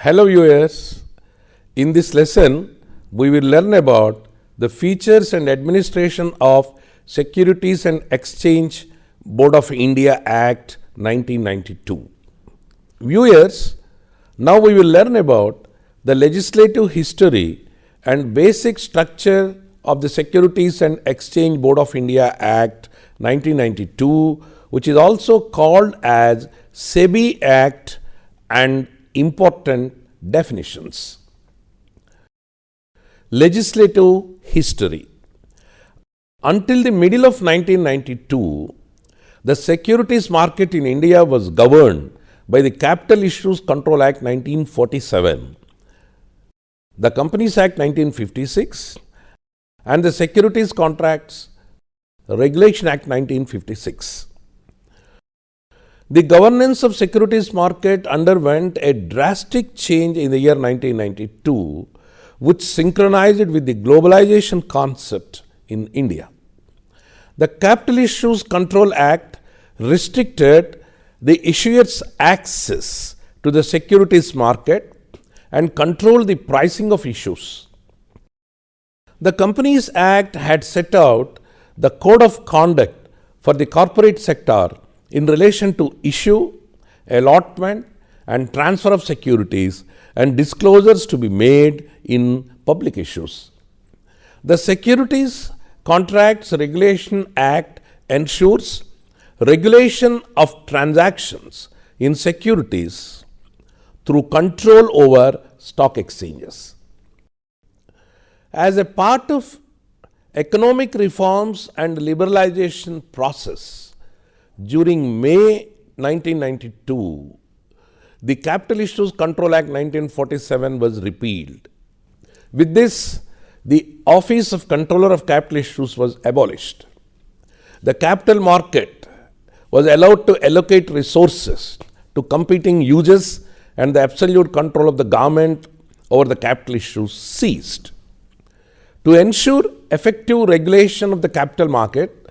Hello viewers, in this lesson we will learn about the features and administration of Securities and Exchange Board of India Act 1992. Viewers, now we will learn about the legislative history and basic structure of the Securities and Exchange Board of India Act 1992, which is also called as SEBI Act, and important definitions. Legislative history. Until the middle of 1992, the securities market in India was governed by the Capital Issues Control Act 1947, the Companies Act 1956, and the Securities Contracts Regulation Act 1956. The governance of securities market underwent a drastic change in the year 1992, which synchronized with the globalization concept in India. The Capital Issues Control Act restricted the issuer's access to the securities market and controlled the pricing of issues. The Companies Act had set out the code of conduct for the corporate sector in relation to issue, allotment, and transfer of securities and disclosures to be made in public issues. The Securities Contracts Regulation Act ensures regulation of transactions in securities through control over stock exchanges. As a part of economic reforms and liberalization process, during May 1992, the Capital Issues Control Act 1947 was repealed. With this, the Office of Controller of Capital Issues was abolished. The capital market was allowed to allocate resources to competing uses, and the absolute control of the government over the capital issues ceased. To ensure effective regulation of the capital market,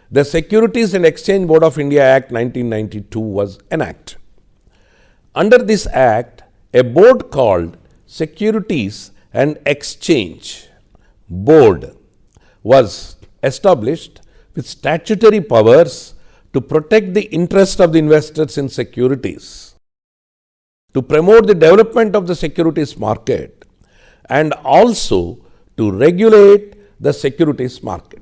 the Securities and Exchange Board of India Act 1992 was enacted. Under this act, a board called Securities and Exchange Board was established with statutory powers to protect the interest of the investors in securities, to promote the development of the securities market, and also to regulate the securities market.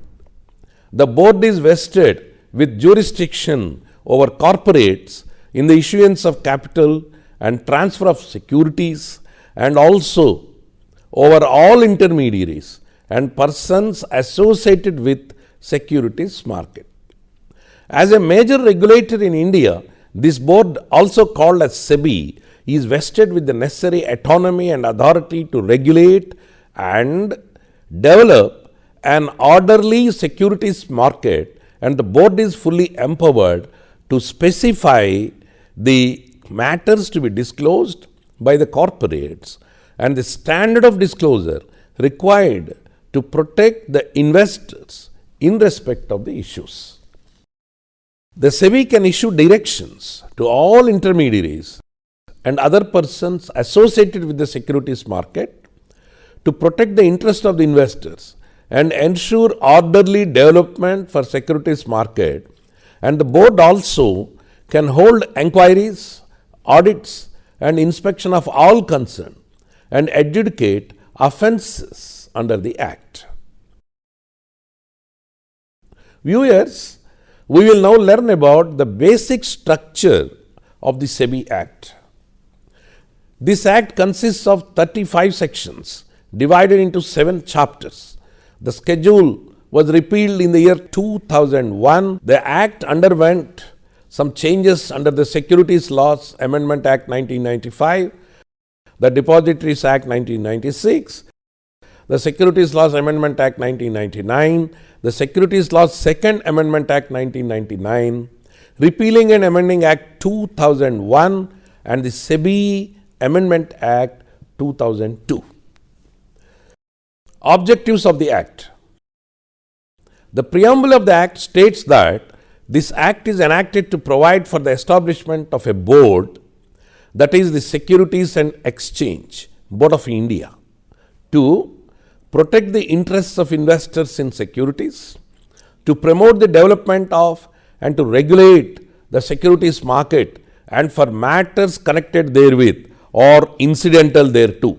The board is vested with jurisdiction over corporates in the issuance of capital and transfer of securities, and also over all intermediaries and persons associated with securities market. As a major regulator in India, this board, also called as SEBI, is vested with the necessary autonomy and authority to regulate and develop an orderly securities market, and the board is fully empowered to specify the matters to be disclosed by the corporates and the standard of disclosure required to protect the investors in respect of the issues. The SEBI can issue directions to all intermediaries and other persons associated with the securities market to protect the interest of the investors and ensure orderly development for securities market, and the board also can hold inquiries, audits, and inspection of all concerned and adjudicate offences under the Act. Viewers, we will now learn about the basic structure of the SEBI Act. This Act consists of 35 sections divided into 7 chapters. The schedule was repealed in the year 2001. The Act underwent some changes under the Securities Laws Amendment Act 1995, the Depositories Act 1996, the Securities Laws Amendment Act 1999, the Securities Laws Second Amendment Act 1999, Repealing and Amending Act 2001, and the SEBI Amendment Act 2002. Objectives of the Act. The preamble of the Act states that this Act is enacted to provide for the establishment of a board that is the Securities and Exchange Board of India, to protect the interests of investors in securities, to promote the development of and to regulate the securities market and for matters connected therewith or incidental thereto.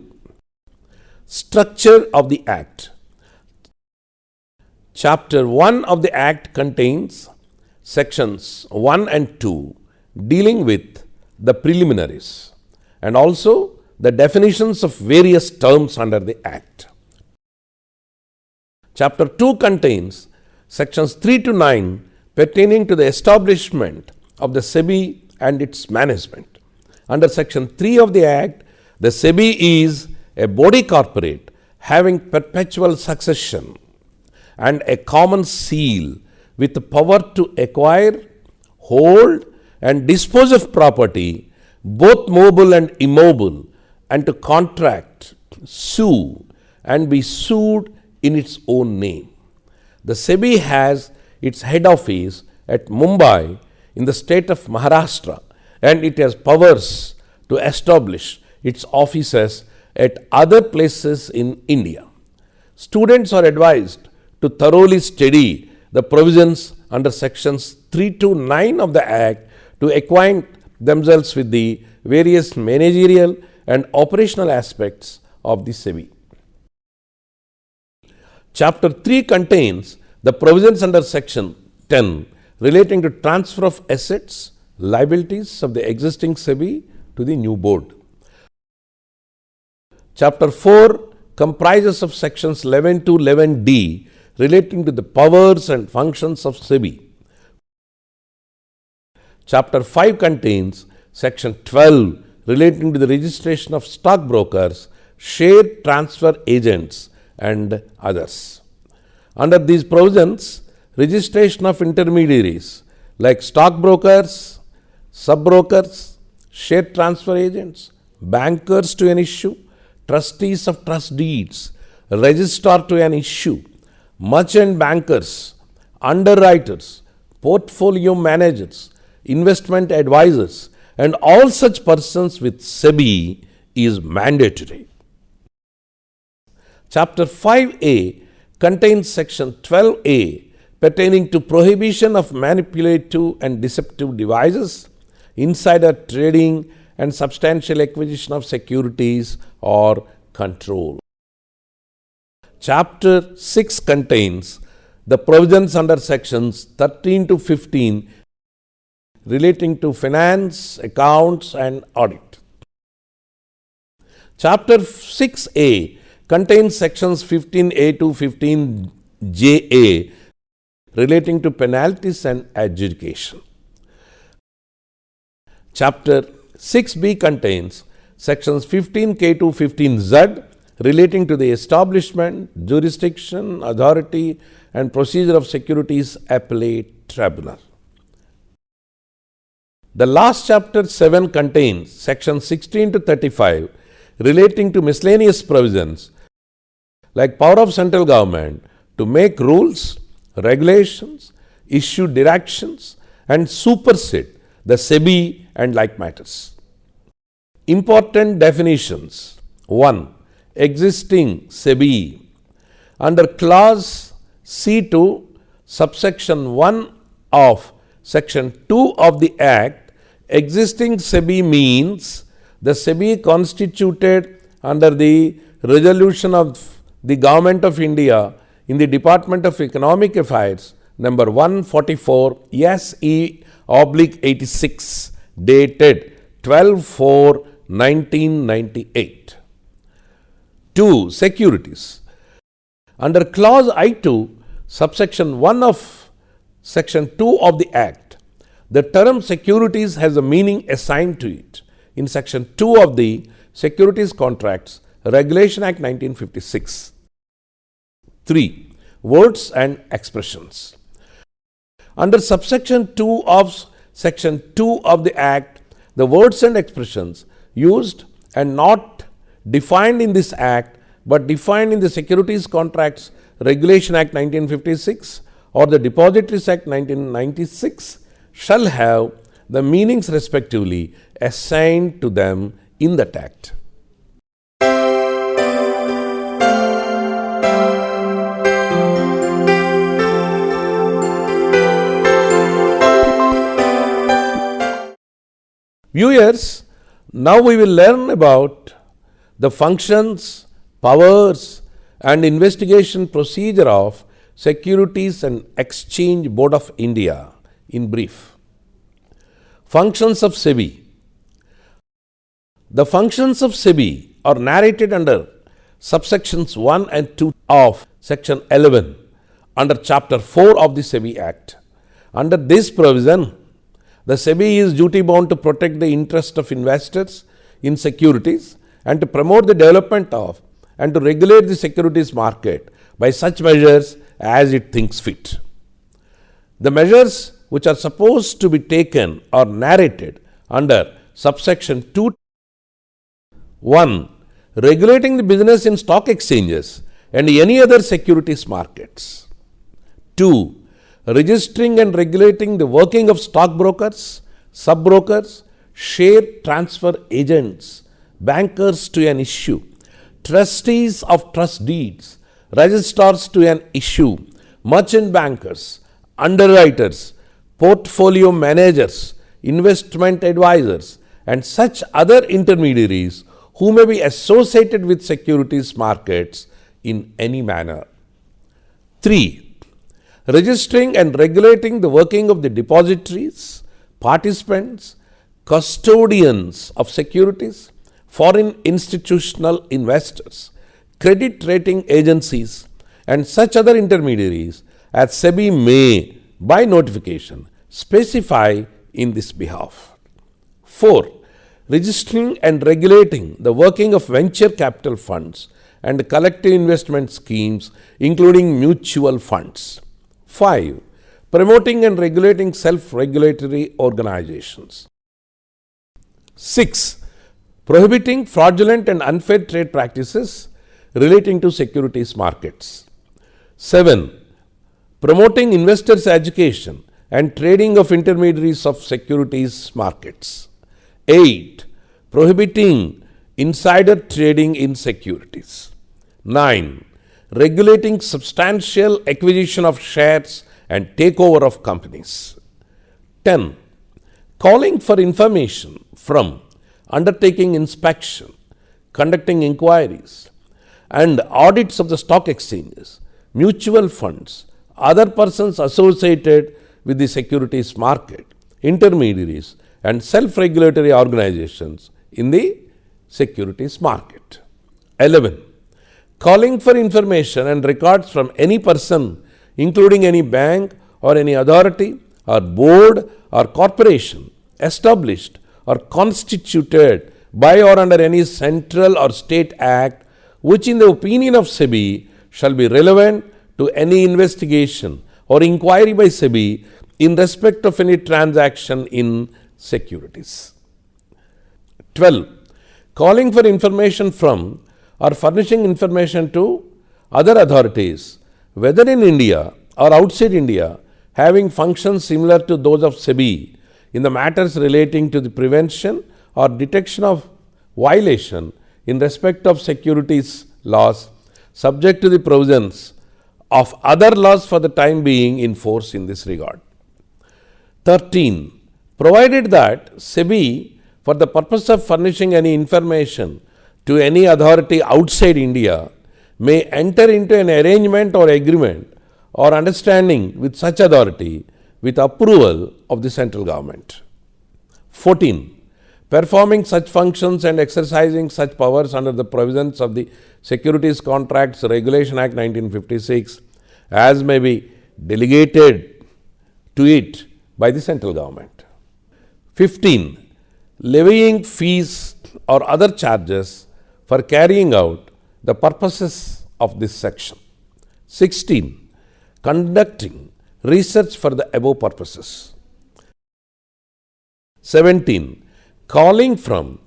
Structure of the Act. Chapter 1 of the Act contains sections 1 and 2 dealing with the preliminaries and also the definitions of various terms under the Act. Chapter 2 contains sections 3 to 9 pertaining to the establishment of the SEBI and its management. Under section 3 of the Act, the SEBI is a body corporate having perpetual succession and a common seal with the power to acquire, hold and dispose of property, both movable and immobile, and to contract, sue and be sued in its own name. The SEBI has its head office at Mumbai in the state of Maharashtra, and it has powers to establish its offices at other places in India. Students are advised to thoroughly study the provisions under sections 3 to 9 of the Act to acquaint themselves with the various managerial and operational aspects of the SEBI. Chapter 3 contains the provisions under section 10 relating to transfer of assets, liabilities of the existing SEBI to the new board. Chapter 4 comprises of sections 11 to 11D relating to the powers and functions of SEBI. Chapter 5 contains section 12 relating to the registration of stockbrokers, share transfer agents and others. Under these provisions, registration of intermediaries like stockbrokers, sub-brokers, share transfer agents, bankers to an issue, trustees of trust deeds, registrar to an issue, merchant bankers, underwriters, portfolio managers, investment advisors, and all such persons with SEBI is mandatory. Chapter 5A contains section 12A pertaining to prohibition of manipulative and deceptive devices, insider trading, and substantial acquisition of securities or control. Chapter 6 contains the provisions under sections 13 to 15 relating to finance, accounts, and audit. Chapter 6A contains sections 15A to 15JA relating to penalties and adjudication. Chapter 6B contains sections 15K to 15Z relating to the establishment, jurisdiction, authority, and procedure of Securities Appellate Tribunal. The last chapter 7 contains sections 16 to 35 relating to miscellaneous provisions like power of central government to make rules, regulations, issue directions, and supersede the SEBI and like matters. Important definitions. 1. Existing SEBI. Under clause C2, subsection 1 of section 2 of the Act, existing SEBI means the SEBI constituted under the resolution of the Government of India in the Department of Economic Affairs number 144 SE/86 dated 12/4/1998. 2. Securities. Under clause I2, subsection 1 of section 2 of the Act, the term securities has a meaning assigned to it in section 2 of the Securities Contracts Regulation Act 1956. 3. Words and expressions. Under subsection 2 of section 2 of the Act, the words and expressions used and not defined in this Act but defined in the Securities Contracts Regulation Act 1956 or the Depositories Act 1996 shall have the meanings respectively assigned to them in that Act. Viewers, now we will learn about the functions, powers, and investigation procedure of Securities and Exchange Board of India in brief. Functions of SEBI. The functions of SEBI are narrated under subsections 1 and 2 of section 11 under chapter 4 of the SEBI Act. Under this provision, the SEBI is duty bound to protect the interest of investors in securities and to promote the development of and to regulate the securities market by such measures as it thinks fit. The measures which are supposed to be taken are narrated under subsection 2. 1. Regulating the business in stock exchanges and any other securities markets. 2. Registering and regulating the working of stockbrokers, sub-brokers, share transfer agents, bankers to an issue, trustees of trust deeds, registrars to an issue, merchant bankers, underwriters, portfolio managers, investment advisors, and such other intermediaries who may be associated with securities markets in any manner. 3. Registering and regulating the working of the depositories, participants, custodians of securities, foreign institutional investors, credit rating agencies, and such other intermediaries as SEBI may, by notification, specify in this behalf. 4. Registering and regulating the working of venture capital funds and collective investment schemes, including mutual funds. 5. Promoting and regulating self-regulatory organizations. 6. Prohibiting fraudulent and unfair trade practices relating to securities markets. 7. Promoting investors' education and trading of intermediaries of securities markets. 8. Prohibiting insider trading in securities. 9. Regulating substantial acquisition of shares and takeover of companies. 10. Calling for information from, undertaking inspection, conducting inquiries, and audits of the stock exchanges, mutual funds, other persons associated with the securities market, intermediaries, and self-regulatory organizations in the securities market. 11. Calling for information and records from any person, including any bank or any authority or board or corporation established or constituted by or under any central or state act, which in the opinion of SEBI shall be relevant to any investigation or inquiry by SEBI in respect of any transaction in securities. 12. Calling for information from or furnishing information to other authorities, whether in India or outside India, having functions similar to those of SEBI in the matters relating to the prevention or detection of violation in respect of securities laws, subject to the provisions of other laws for the time being in force in this regard. 13. Provided that SEBI, for the purpose of furnishing any information to any authority outside India, may enter into an arrangement or agreement or understanding with such authority with approval of the central government. 14. Performing such functions and exercising such powers under the provisions of the Securities Contracts Regulation Act 1956 as may be delegated to it by the central government. 15. Levying fees or other charges for carrying out the purposes of this section. 16. Conducting research for the above purposes. 17. Calling from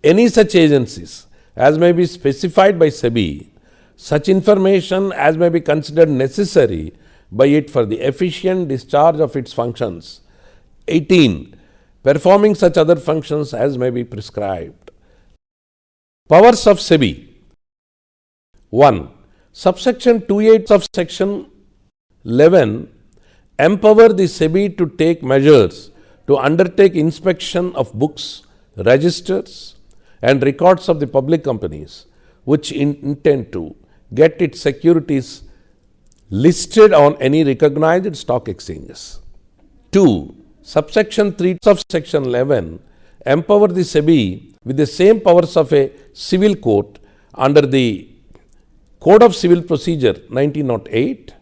any such agencies as may be specified by SEBI such information as may be considered necessary by it for the efficient discharge of its functions. 18. performing such other functions as may be prescribed. Powers of SEBI. 1. Subsection 28 of Section 11 empower the SEBI to take measures to undertake inspection of books, registers, and records of the public companies which intend to get its securities listed on any recognized stock exchanges. 2. Subsection 3 of Section 11 empower the SEBI with the same powers of a civil court under the Code of Civil Procedure 1908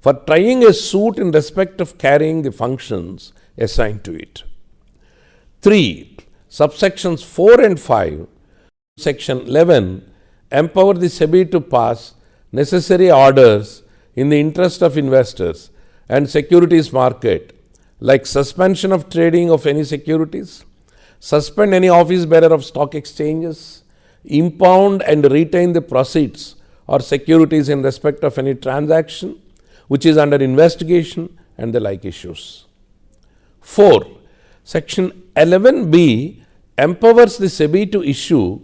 for trying a suit in respect of carrying the functions assigned to it. 3. Subsections 4 and 5, Section 11 empower the SEBI to pass necessary orders in the interest of investors and securities market, like suspension of trading of any securities, suspend any office bearer of stock exchanges, impound and retain the proceeds or securities in respect of any transaction which is under investigation and the like issues. 4. Section 11b empowers the SEBI to issue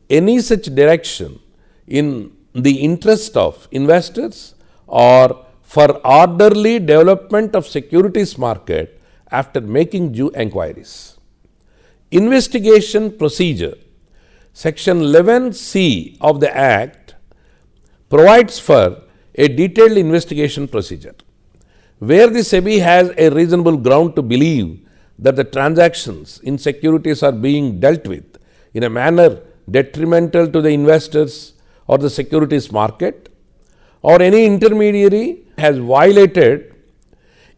any such direction in the interest of investors or for orderly development of securities market after making due inquiries. Investigation procedure. Section 11C of the Act provides for a detailed investigation procedure. Where the SEBI has a reasonable ground to believe that the transactions in securities are being dealt with in a manner detrimental to the investors or the securities market, or any intermediary has violated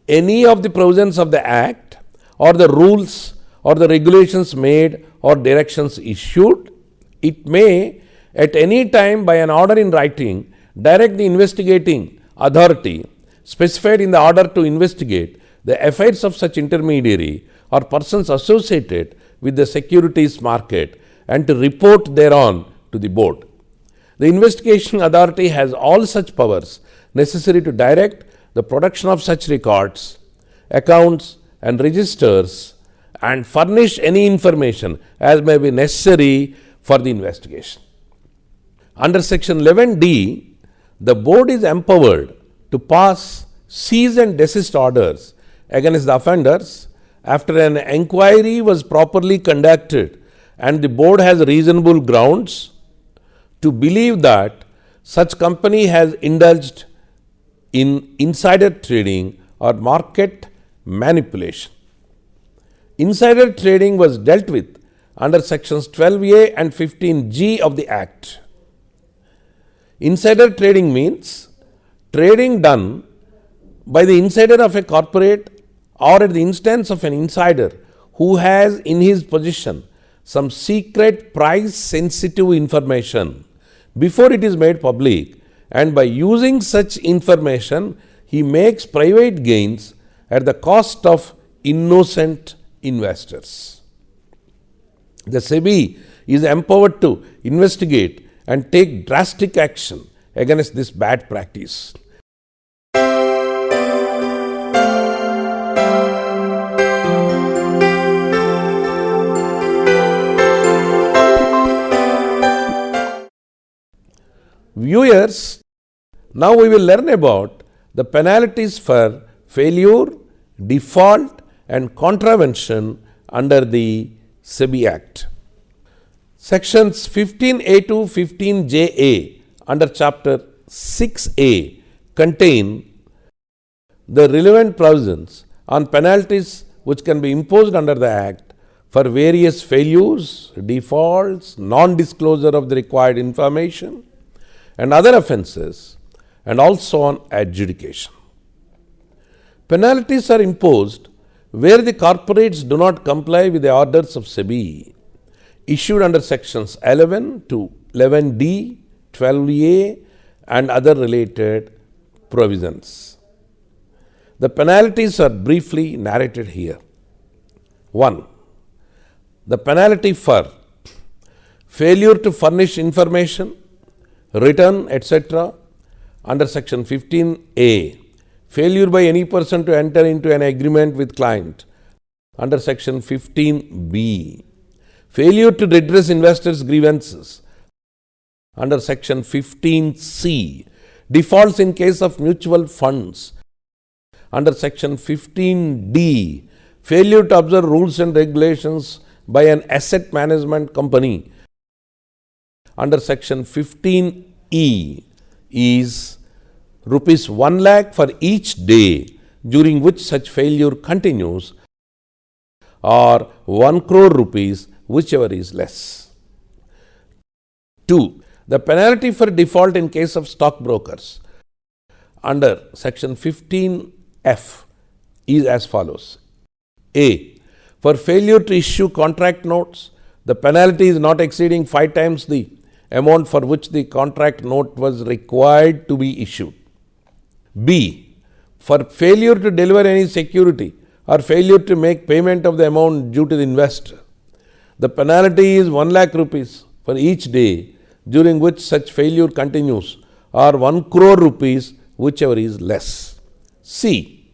any of the provisions of the Act or the rules or the regulations made or directions issued, it may at any time by an order in writing direct the investigating authority specified in the order to investigate the affairs of such intermediary or persons associated with the securities market and to report thereon to the board. The investigation authority has all such powers necessary to direct the production of such records, accounts, and registers and furnish any information as may be necessary for the investigation. Under Section 11D, the board is empowered to pass cease and desist orders against the offenders after an inquiry was properly conducted and the board has reasonable grounds to believe that such company has indulged in insider trading or market manipulation. Insider trading was dealt with under Sections 12A and 15G of the Act. Insider trading means trading done by the insider of a corporate or at the instance of an insider who has in his possession some secret price sensitive information before it is made public, and by using such information he makes private gains at the cost of innocent investors. The SEBI is empowered to investigate and take drastic action against this bad practice. Viewers, now we will learn about the penalties for failure, default, and contravention under the SEBI Act. Sections 15A to 15JA under Chapter 6A contain the relevant provisions on penalties which can be imposed under the Act for various failures, defaults, non-disclosure of the required information, and other offences, and also on adjudication. Penalties are imposed where the corporates do not comply with the orders of SEBI issued under Sections 11 to 11D, 12A, and other related provisions. The penalties are briefly narrated here. 1. The penalty for failure to furnish information, written, etc. under Section 15A, failure by any person to enter into an agreement with client under section 15B. Failure to redress investors' grievances under section 15C. Defaults in case of mutual funds under section 15D. Failure to observe rules and regulations by an asset management company under section 15E is rupees 1 lakh for each day during which such failure continues, or 1 crore rupees, whichever is less. 2. The penalty for default in case of stockbrokers under section 15F is as follows. A. For failure to issue contract notes, the penalty is not exceeding 5 times the amount for which the contract note was required to be issued. B. For failure to deliver any security or failure to make payment of the amount due to the investor, the penalty is 1 lakh rupees for each day during which such failure continues, or 1 crore rupees, whichever is less. C.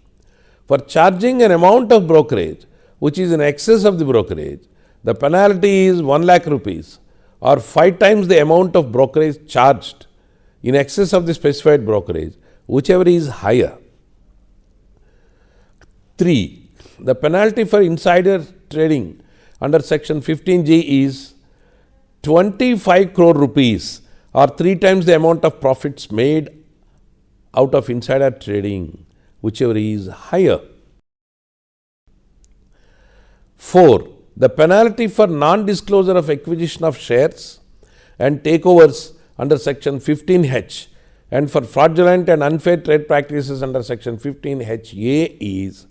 For charging an amount of brokerage which is in excess of the brokerage, the penalty is 1 lakh rupees or 5 times the amount of brokerage charged in excess of the specified brokerage, whichever is higher. 3. The penalty for insider trading under section 15G is 25 crore rupees or 3 times the amount of profits made out of insider trading, whichever is higher. 4. The penalty for non-disclosure of acquisition of shares and takeovers under section 15H and for fraudulent and unfair trade practices under section 15HA is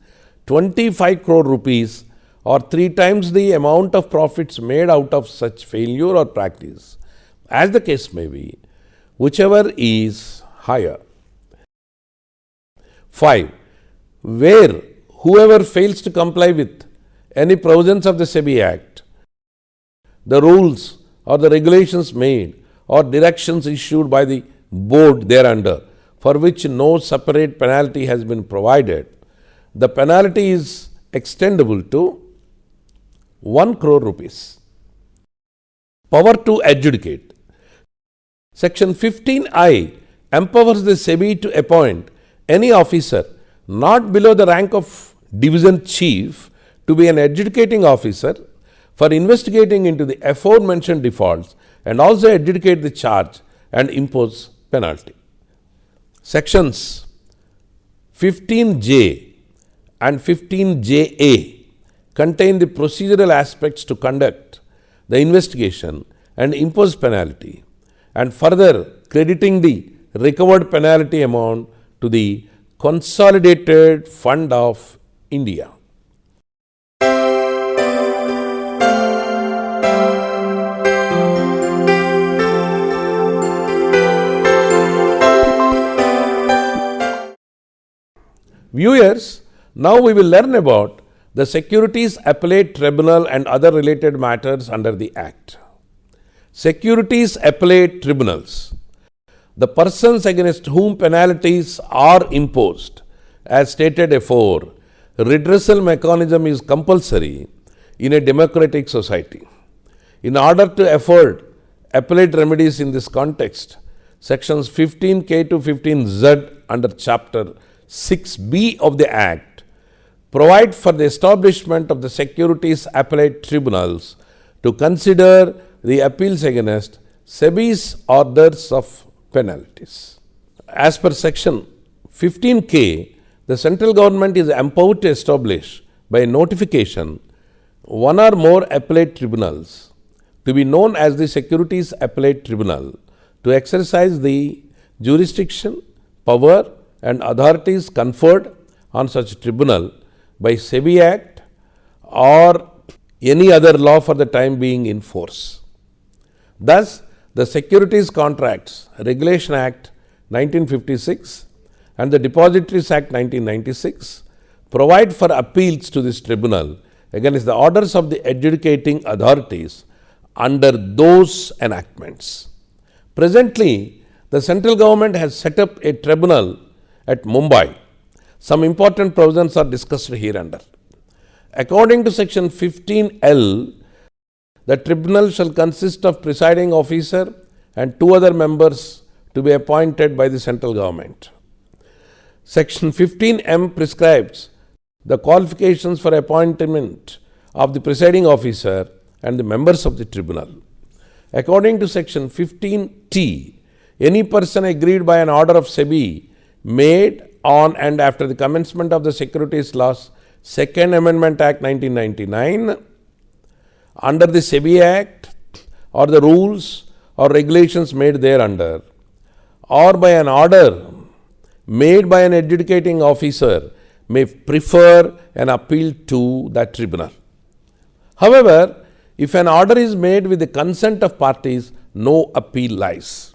25 crore rupees or 3 times the amount of profits made out of such failure or practice, as the case may be, whichever is higher. 5. Where whoever fails to comply with any provisions of the SEBI Act, the rules or the regulations made or directions issued by the board thereunder, for which no separate penalty has been provided, the penalty is extendable to 1 crore rupees. Power to adjudicate. Section 15I empowers the SEBI to appoint any officer not below the rank of division chief to be an adjudicating officer for investigating into the aforementioned defaults and also adjudicate the charge and impose penalty. Sections 15J and 15JA contain the procedural aspects to conduct the investigation and impose penalty, and further crediting the recovered penalty amount to the Consolidated Fund of India. Viewers, now we will learn about the Securities Appellate Tribunal and other related matters under the Act. Securities Appellate Tribunals. The persons against whom penalties are imposed, as stated afore, redressal mechanism is compulsory in a democratic society. In order to afford appellate remedies in this context, sections 15K to 15Z under chapter 6B of the Act provide for the establishment of the Securities Appellate Tribunals to consider the appeals against SEBI's orders of penalties. As per section 15K, the central government is empowered to establish by notification one or more appellate tribunals to be known as the Securities Appellate Tribunal to exercise the jurisdiction, power and authorities conferred on such tribunal by SEBI Act or any other law for the time being in force. Thus, the Securities Contracts Regulation Act 1956 and the Depositories Act 1996 provide for appeals to this tribunal against the orders of the adjudicating authorities under those enactments. Presently, the central government has set up a tribunal at Mumbai. Some important provisions are discussed hereunder. According to section 15L, the tribunal shall consist of presiding officer and 2 other members to be appointed by the central government. Section 15M prescribes the qualifications for appointment of the presiding officer and the members of the tribunal. According to section 15T, any person aggrieved by an order of SEBI made on and after the commencement of the Securities Laws Second Amendment Act 1999 under the SEBI Act or the rules or regulations made thereunder, or by an order made by an adjudicating officer, may prefer an appeal to that tribunal. However, if an order is made with the consent of parties, no appeal lies.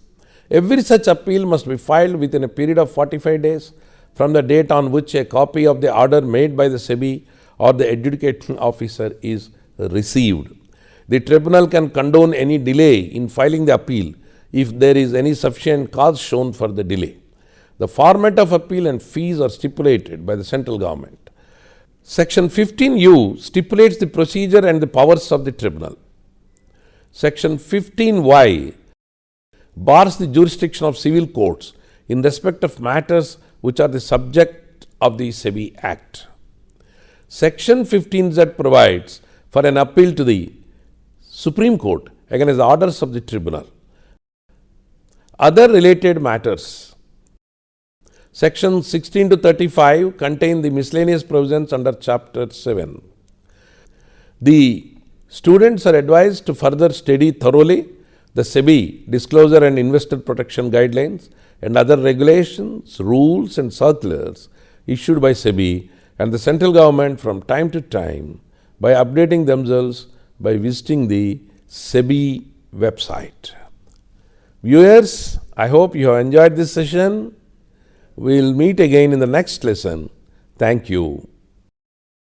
Every such appeal must be filed within a period of 45 days from the date on which a copy of the order made by the SEBI or the adjudicating officer is received. The tribunal can condone any delay in filing the appeal if there is any sufficient cause shown for the delay. The format of appeal and fees are stipulated by the central government. Section 15U stipulates the procedure and the powers of the tribunal. Section 15Y bars the jurisdiction of civil courts in respect of matters which are the subject of the SEBI Act. Section 15Z provides for an appeal to the Supreme Court against the orders of the tribunal. Other related matters. Sections 16 to 35 contain the miscellaneous provisions under Chapter 7. The students are advised to further study thoroughly the SEBI disclosure and investor protection guidelines and other regulations, rules and circulars issued by SEBI and the central government from time to time by updating themselves by visiting the SEBI website. Viewers, I hope you have enjoyed this session. We will meet again in the next lesson. Thank you.